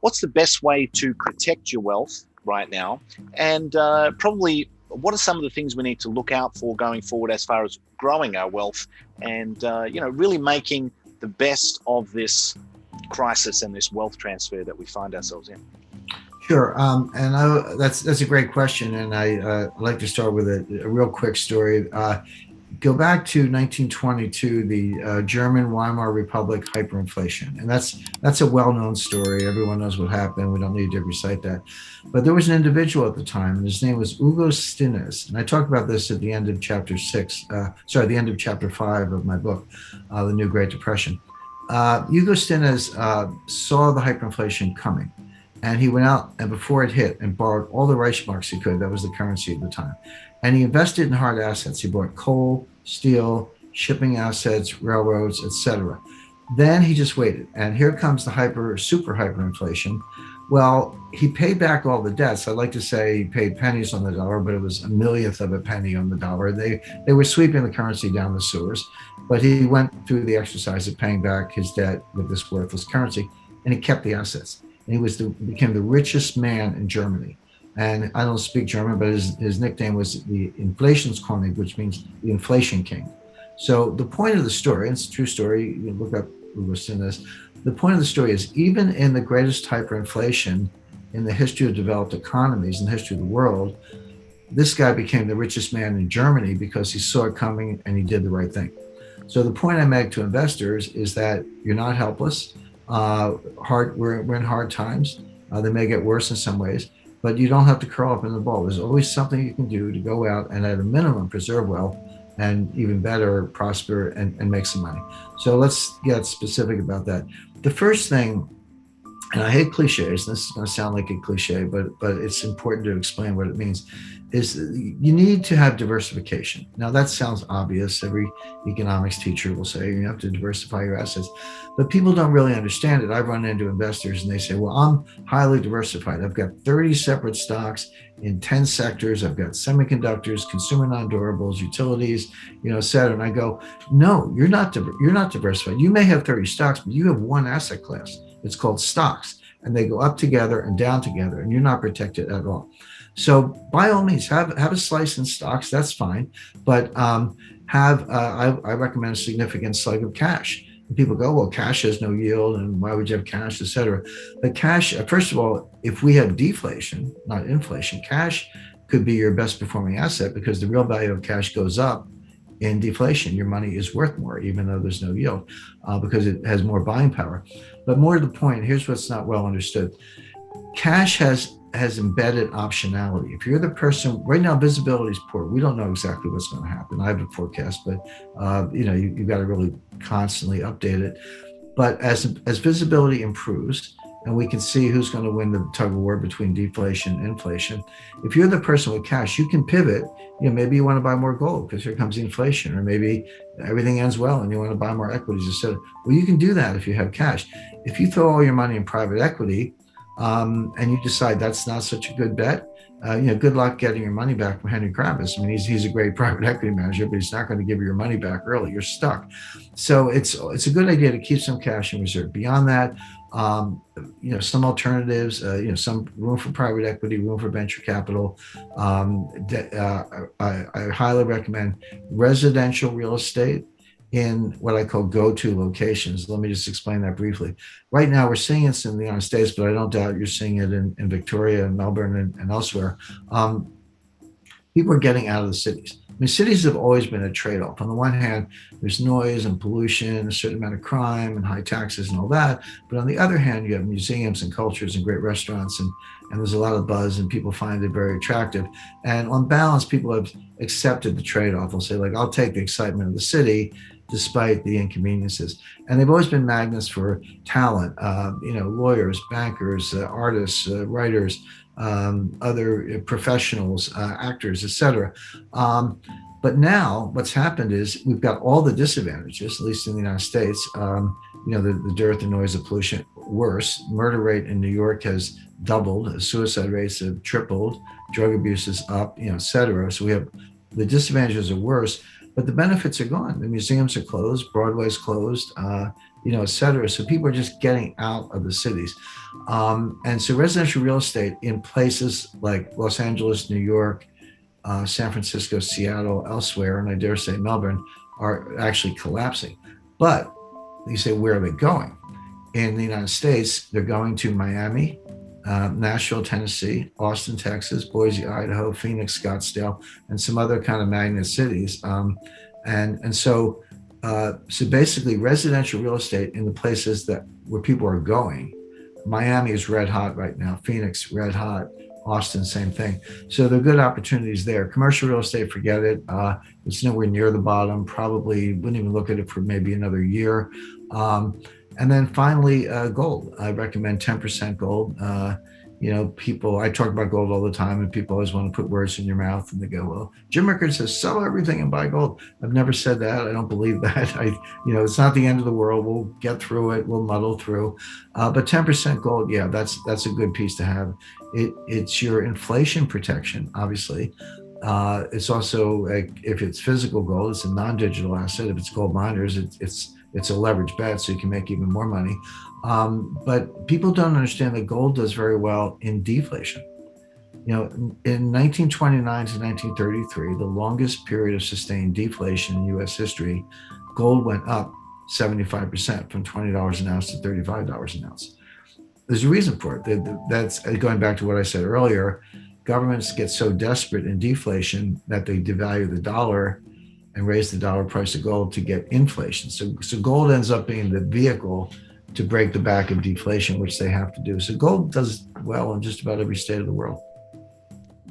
what's the best way to protect your wealth right now, and probably what are some of the things we need to look out for going forward as far as growing our wealth and really making the best of this crisis and this wealth transfer that we find ourselves in. Sure, that's a great question, and I like to start with a real quick story. Go back to 1922, the German Weimar Republic hyperinflation, and that's a well-known story. Everyone knows what happened. We don't need to recite that. But there was an individual at the time, and his name was Hugo Stinnes, and I talk about this at the end of chapter 6. The end of chapter 5 of my book, The New Great Depression. Hugo Stinnes saw the hyperinflation coming. And he went out and before it hit and borrowed all the Reichsmarks he could. That was the currency at the time. And he invested in hard assets. He bought coal, steel, shipping assets, railroads, etc. Then he just waited. And here comes the super hyperinflation. Well, he paid back all the debts. I like to say he paid pennies on the dollar, but it was a millionth of a penny on the dollar. They were sweeping the currency down the sewers. But he went through the exercise of paying back his debt with this worthless currency, and he kept the assets. And he became the richest man in Germany. And I don't speak German, but his nickname was the Inflationskönig, which means the inflation king. So the point of the story, and it's a true story, you can look up Hugo Stinnes. The point of the story is even in the greatest hyperinflation in the history of developed economies, in the history of the world, this guy became the richest man in Germany because he saw it coming and he did the right thing. So the point I make to investors is that you're not helpless. We're in hard times. They may get worse in some ways, but you don't have to curl up in the ball. There's always something you can do to go out and at a minimum preserve wealth and even better prosper and make some money. So let's get specific about that. The first thing, and I hate cliches, this is going to sound like a cliche, but it's important to explain what it means, is you need to have diversification. Now that sounds obvious. Every economics teacher will say you have to diversify your assets, but people don't really understand it. I've run into investors and they say, well, I'm highly diversified. I've got 30 separate stocks in 10 sectors. I've got semiconductors, consumer non-durables, utilities, et cetera. And I go, no, you're not diversified. You may have 30 stocks, but you have one asset class. It's called stocks, and they go up together and down together, and you're not protected at all. So by all means, have a slice in stocks. That's fine, but I recommend a significant slug of cash. And people go, well, cash has no yield, and why would you have cash, et cetera? But cash, first of all, if we have deflation, not inflation, cash could be your best performing asset because the real value of cash goes up in deflation. Your money is worth more, even though there's no yield, because it has more buying power. But more to the point, here's what's not well understood. Cash has embedded optionality. If you're the person, right now visibility is poor. We don't know exactly what's going to happen. I have a forecast, but you've got to really constantly update it. But as visibility improves, and we can see who's going to win the tug of war between deflation and inflation, if you're the person with cash, you can pivot. Maybe you want to buy more gold because here comes inflation, or maybe everything ends well and you want to buy more equities instead. Well, you can do that if you have cash. If you throw all your money in private equity, and you decide that's not such a good bet, good luck getting your money back from Henry Kravis. I mean, he's a great private equity manager, but he's not going to give you your money back early. You're stuck. So it's a good idea to keep some cash in reserve. Beyond that, some alternatives, some room for private equity, room for venture capital. I highly recommend residential real estate in what I call go-to locations. Let me just explain that briefly. Right now, we're seeing it in the United States, but I don't doubt you're seeing it in Victoria and Melbourne and elsewhere. People are getting out of the cities. I mean, cities have always been a trade-off. On the one hand, there's noise and pollution, a certain amount of crime and high taxes and all that. But on the other hand, you have museums and cultures and great restaurants, and there's a lot of buzz, and people find it very attractive. And on balance, people have accepted the trade-off. They'll say, I'll take the excitement of the city despite the inconveniences. And they've always been magnets for talent, lawyers, bankers, artists, writers, other professionals, actors, etc. But now what's happened is we've got all the disadvantages, at least in the United States, the dearth and noise of pollution. Worse, murder rate in New York has doubled, suicide rates have tripled, drug abuse is up, et cetera. So we have the disadvantages are worse, but the benefits are gone. The museums are closed, Broadway's closed, et cetera. So people are just getting out of the cities. And so residential real estate in places like Los Angeles, New York, San Francisco, Seattle, elsewhere, and I dare say Melbourne, are actually collapsing. But you say, where are they going? In the United States, they're going to Miami, Nashville, Tennessee, Austin, Texas, Boise, Idaho, Phoenix, Scottsdale, and some other kind of magnet cities. So basically, residential real estate in the places where people are going. Miami is red hot right now. Phoenix, red hot. Austin, same thing. So there are good opportunities there. Commercial real estate, forget it. It's nowhere near the bottom. Probably wouldn't even look at it for maybe another year. And then finally, gold. I recommend 10% gold. People, I talk about gold all the time, and people always want to put words in your mouth, and they go, well, Jim Rickards says, sell everything and buy gold. I've never said that. I don't believe that. It's not the end of the world. We'll get through it. We'll muddle through. But 10% gold, yeah, that's a good piece to have. It's your inflation protection, obviously. It's also, if it's physical gold, it's a non-digital asset. If it's gold miners, it's a leverage bet, so you can make even more money. But people don't understand that gold does very well in deflation. In 1929 to 1933, the longest period of sustained deflation in U.S. history, gold went up 75%, from $20 an ounce to $35 an ounce. There's a reason for it. That's going back to what I said earlier. Governments get so desperate in deflation that they devalue the dollar and raise the dollar price of gold to get inflation. So gold ends up being the vehicle to break the back of deflation, which they have to do. So gold does well in just about every state of the world.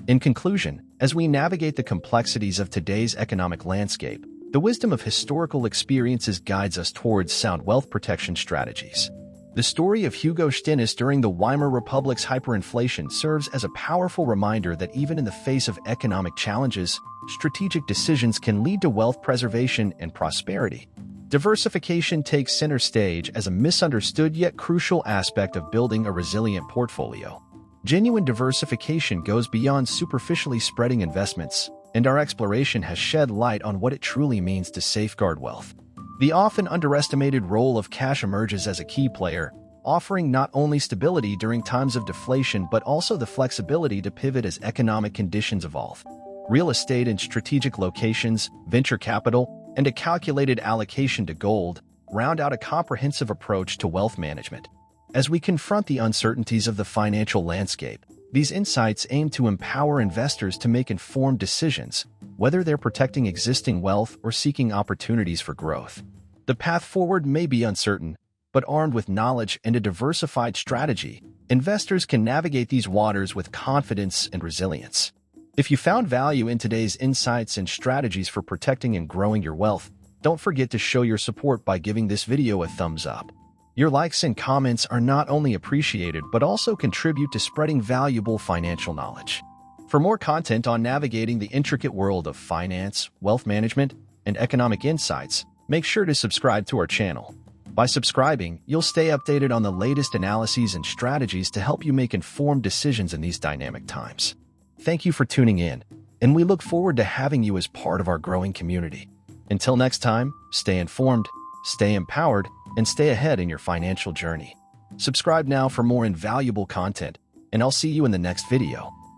In conclusion, as we navigate the complexities of today's economic landscape, the wisdom of historical experiences guides us towards sound wealth protection strategies. The story of Hugo Stinnes during the Weimar Republic's hyperinflation serves as a powerful reminder that even in the face of economic challenges, strategic decisions can lead to wealth preservation and prosperity. Diversification takes center stage as a misunderstood yet crucial aspect of building a resilient portfolio. Genuine diversification goes beyond superficially spreading investments, and our exploration has shed light on what it truly means to safeguard wealth. The often underestimated role of cash emerges as a key player, offering not only stability during times of deflation but also the flexibility to pivot as economic conditions evolve. Real estate in strategic locations, venture capital, and a calculated allocation to gold round out a comprehensive approach to wealth management. As we confront the uncertainties of the financial landscape, these insights aim to empower investors to make informed decisions, whether they're protecting existing wealth or seeking opportunities for growth. The path forward may be uncertain, but armed with knowledge and a diversified strategy, investors can navigate these waters with confidence and resilience. If you found value in today's insights and strategies for protecting and growing your wealth, don't forget to show your support by giving this video a thumbs up. Your likes and comments are not only appreciated but also contribute to spreading valuable financial knowledge. For more content on navigating the intricate world of finance, wealth management, and economic insights, make sure to subscribe to our channel. By subscribing, you'll stay updated on the latest analyses and strategies to help you make informed decisions in these dynamic times. Thank you for tuning in, and we look forward to having you as part of our growing community. Until next time, stay informed, stay empowered, and stay ahead in your financial journey. Subscribe now for more invaluable content, and I'll see you in the next video.